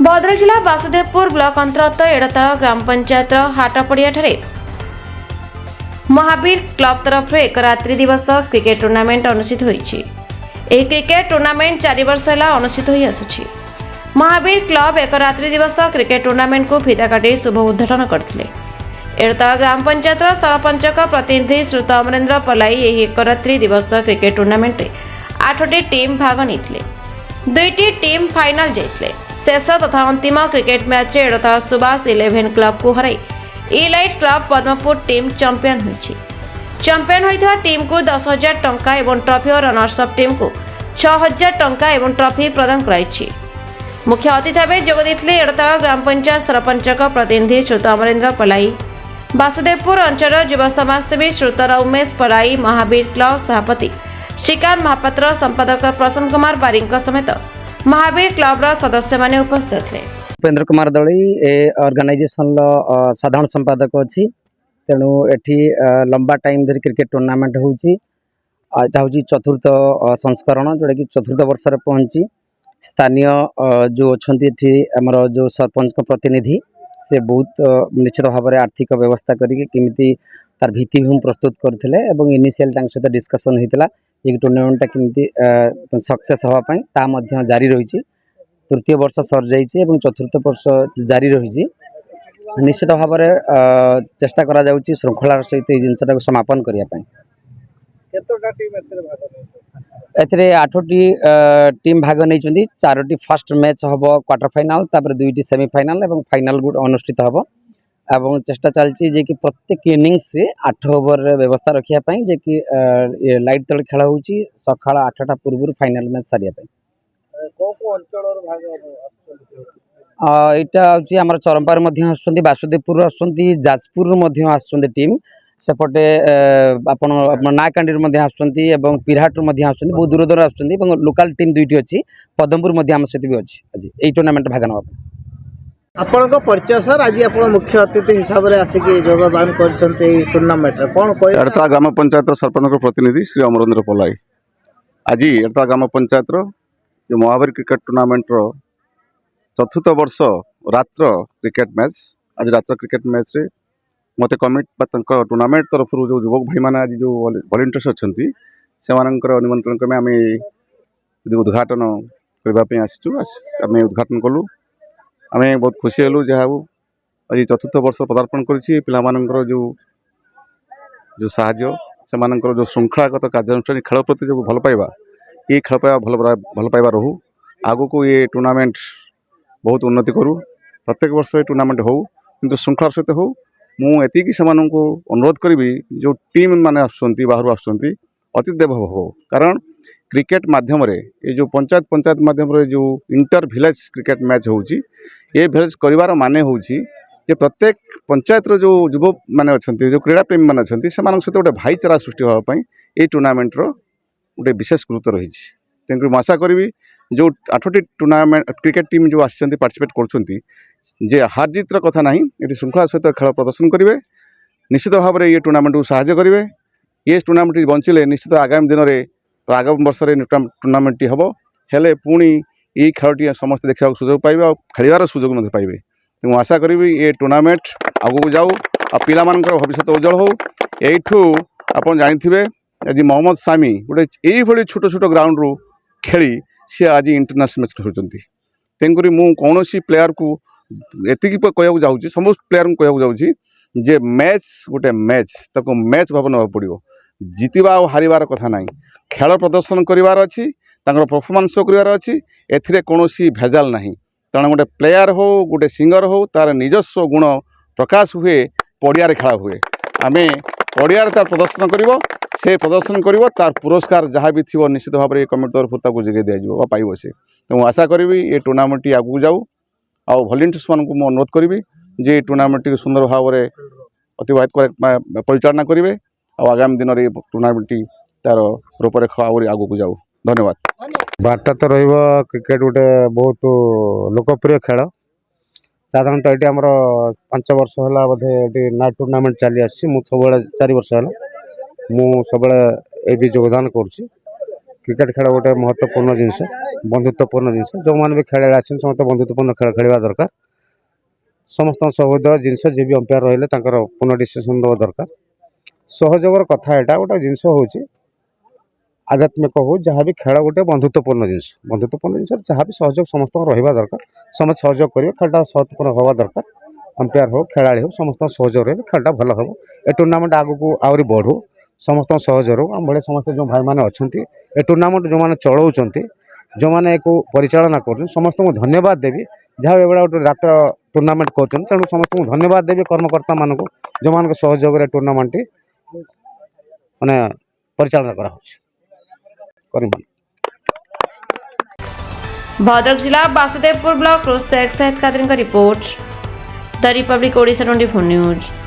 भद्रक जिला वासुदेवपुर ब्लॉक अंतर्गत एड़ताल ग्राम पंचायत हाटपड़िया महावीर क्लब तरफ एक रात्रि दिवस क्रिकेट टूर्नामेंट अनुष्ठित होईछि। ଏହି କ୍ରିକେଟ ଟୁର୍ଣ୍ଣାମେଣ୍ଟ 4 ବର୍ଷ ହେଲା ଅନୁଷ୍ଠିତ ହୋଇ ଆସୁଛି। ମହାବୀର କ୍ଲବ ଏକ ରାତ୍ରି ଦିବସ କ୍ରିକେଟ ଟୁର୍ଣ୍ଣାମେଣ୍ଟକୁ ଫିତା କାଟି ଶୁଭ ଉଦ୍ଘାଟନ କରିଥିଲେ। ଏଡ଼ତାଳ ଗ୍ରାମ ପଞ୍ଚାୟତର ସରପଞ୍ଚଙ୍କ ପ୍ରତିନିଧି ଶ୍ରୁତ ଅମରେନ୍ଦ୍ର ପଲାଇ ଏହି ଏକ ରାତ୍ରି ଦିବସ କ୍ରିକେଟ ଟୁର୍ଣ୍ଣାମେଣ୍ଟରେ 8ଟି ଟିମ୍ ଭାଗ ନେଇଥିଲେ। 2ଟି ଟିମ୍ ଫାଇନାଲ ଯାଇଥିଲେ। ଶେଷ ତଥା ଅନ୍ତିମ କ୍ରିକେଟ ମ୍ୟାଚରେ ଏଡ଼ତାଳ ସୁବାସ 11 କ୍ଲବକୁ ହରାଇ elite club Padmapur team champion ହୋଇଛି। चैंपियन होइथिबा टीम को 10,000 टंका एवं ट्रॉफी और रनर्स अप टीम को 6,000 टंका एवं ट्रॉफी प्रदान कराइछि। मुख्य अतिथि भाବେ जोग ଦେଇଥିଲେ एड़ताल ग्राम पंचायत सरपंचक प्रतिनिधि श्रुत अमरेन्द्र पलाई, वासुदेवपुर अंचल युवा समाजसेवी श्रुतर उमेश पलाई, महावीर क्लब सभापति श्रीकांत महापात्र, संपादक प्रसन्न कुमार बारिंक समेत महावीर क्लब सदस्य माने उपस्थित थे। उपेन्द्र कुमार दली ए ऑर्गेनाइजेशन साधारण संपादक अच्छी। तेणु एठी लंबा टाइम धरी क्रिकेट टूर्नामेंट होउची। एटा होची चतुर्थ संस्करण जोटा कि चतुर्थ वर्ष रे पहुंची। स्थानीय जो अछंती एठी हमर जो सरपंच को प्रतिनिधि से बहुत निश्चित भाव में आर्थिक व्यवस्था करके केमिति तार भित्तिभूमि प्रस्तुत करथिले एवं इनिशियल तांक सहित डिस्कशन होइतला जे टूर्नामेंट केमिति सक्सेस होवा पई ता मध्य जारी रहिछि। तृतीय वर्ष सर जाइछि एवं चतुर्थ वर्ष जारी रहिछि। निश्चित भाव में चेष्टा करा जाउची श्रृंखलार सहित जिनटा समापन करने। एथिरे 8टी टीम भाग नहीं। 4टी फर्स्ट मैच हम क्वार्टर फाइनाल, तापर 2टी सेमीफाइनाल और फाइनाल गुड अनुष्ठित हम एवं चेष्टा चलती जे कि प्रत्येक इनिंग्स से 8 ओवर व्यवस्था रखापी जे कि लाइट तले खेल हो सका 8टा पूर्व फाइनाल मैच सारिया। यहाँ हूँ आम चरमपार वासुदेवपुर आसुँच जाजपुर टीम सेपटे आपण नाकांडी आसुँच पिराहाटू आसुँच बहुत दूर दूर आसुँच लोकल टीम 2टी अच्छी पदमपुर आम सहित भी अच्छी आज यही टूर्नामेंट भाग ना आपन परिचय सर आज आप मुख्य अतिथि हिसाब से आसिक योगदान टूर्नामेंट कौन एड़ताल ग्राम पंचायत सरपंच प्रतिनिधि श्री अमरेन्द्र पलाई आज एड़ताल ग्राम पंचायत महावीर क्रिकेट टूर्नामेंट चतुर्थ वर्ष रात्र क्रिकेट मैच आज रात्र क्रिकेट मैच रे मते कमिट टूर्नामेंट तरफ जो युवक भाई मैंने आज जो वॉलंटियर्स अच्छा से निमंत्रण क्रमे आम उद्घाटन करने आम उद्घाटन कलु। आम बहुत खुशी हेलु जहाँ आज चतुर्थ वर्ष पदार्पण कर जो जो साहाय्य से जो श्रृंखलागत कार्यानुष्ठान खेल प्रति जो भल पाइबा ये खेल पाइबा भल पाइबा रहू आगु को ये टूर्नामेंट बहुत उन्नति करूँ। प्रत्येक वर्ष ये टूर्नामेंट हो किंतु श्रृंखला सहित हो मुझे से अनुरोध करी जो टीम मैंने आसुँच बाहर आसुँच अति देव हो कारण क्रिकेट माध्यम ये जो पंचायत पंचायत माध्यम जो इंटर विलेज क्रिकेट मैच होची ये विलेज करिवार माने होची ये प्रत्येक पंचायत जो युव मैंने अच्छा जो क्रीड़ा प्रेमी मैंने अच्छा से सहित गोटे भाईचारा सृष्टि होगापी ये टूर्नामेंट गोटे विशेष गुरुत्व रही। तेणुक आशा करी जो 8टी टूर्नामेंट क्रिकेट टीम जो आसिचंती पार्टिसिपेट कर हार जीतर कथा ना ये श्रृंखला सहित खेल प्रदर्शन करेंगे निश्चित भाव में ये टूर्नामेंट को साहाय्य करेंगे। ये टूर्नामेंट बंचिले निश्चित आगामी दिन में आगामी वर्ष टूर्नामेंट हम हेले पुणी ये खेलटी समस्त देखा सुजोग पाइबे और खेलार सुजोग पाइबे। तो आशा करी ये टूर्नामेंट आगू जाऊ आ पिला भविष्य उज्जवल हो। यू आप जानी आज मोहम्मद सामी गोटे ये छोट छोट ग्राउंड रू खेली सी आज इंटरनेशनल मैच खेलुंट। तेणुक मुझे प्लेयर को एति कहूँ जाऊँगी समस्त प्लेयर को कहूँ जाऊँगी जे मैच गोटे मैच ताको मैच भाव ना पड़ो जितवा और हारिबार कथा ना खेल प्रदर्शन करार अच्छी परफॉर्मेंस शो करार अच्छी एथिरे कौनसी भेजाल नहीं। तेणु गोटे प्लेयर हो गोटे सिंगर हो तार निजस्व गुण प्रकाश हुए पड़िया खेला हुए आम पड़िया तार प्रदर्शन कर से प्रदर्शन कर तार पुरस्कार जहाँ भी थी निश्चित भाव में कमिटी तरफ जोगे दिज्व पाइब से। तो आशा करी ये टूर्नामेंट आगू जाऊ आ वॉलंटियर्स मान को अनुरोध करी जे टूर्नामेंट सुंदर भाव में अतिवाहित परिचालना करेंगे और आगामी दिन में टूर्नामेंट तार रूपरेख आगू जाऊ। धन्यवाद। बार्ता तो क्रिकेट गोटे बहुत लोकप्रिय खेल साधारणतः ये आमर 5 वर्ष है बोधे ये नाइट टूर्नामेंट चली आसी सब 4 वर्ष है मु सब योगदान करुँच क्रिकेट खेल गोटे महत्वपूर्ण जिनस बंधुत्वपूर्ण जिनस जो मैंने भी खेल समस्त बंधुत्वपूर्ण खेल खेलवा दरकार समस्त सहृद जिनस जी भी अंपायर रही पूर्ण डिसीजन देवा दरकार सहयोगर कथा यहाँ गोटे जिनस हूँ आध्यात्मिक हो जहाँ भी खेल गोटे बंधुत्वपूर्ण जिनस जहाँ भी सहयोग समस्त रहा दरकार समस्त सहयोग करेंगे खेलटा सहजपूर्ण हवा दरकार अंपायर हो खेला हो समस्त सहयोग रहे खेलटा भल हम ए टूर्णामेंट आगू आहरी बढ़ू समस्त सहयोग आम भाई समस्त जो भाई मैंने अच्छा ए टूर्णामेंट जो मैंने चलाऊँ जो मैंने परिचालना कर समस्त को धन्यवाद देवी जहाँ एवं गोटे रात टूर्णामेंट कर तेणु समस्त को धन्यवाद देवी कर्मकर्ता मानक जो मान सहयोग टूर्णामेंट माने परिचालना करा भद्रक जिला वासुदेवपुर ब्लॉक शेख सैयद कादरी का report the Republic Odisha 24 news.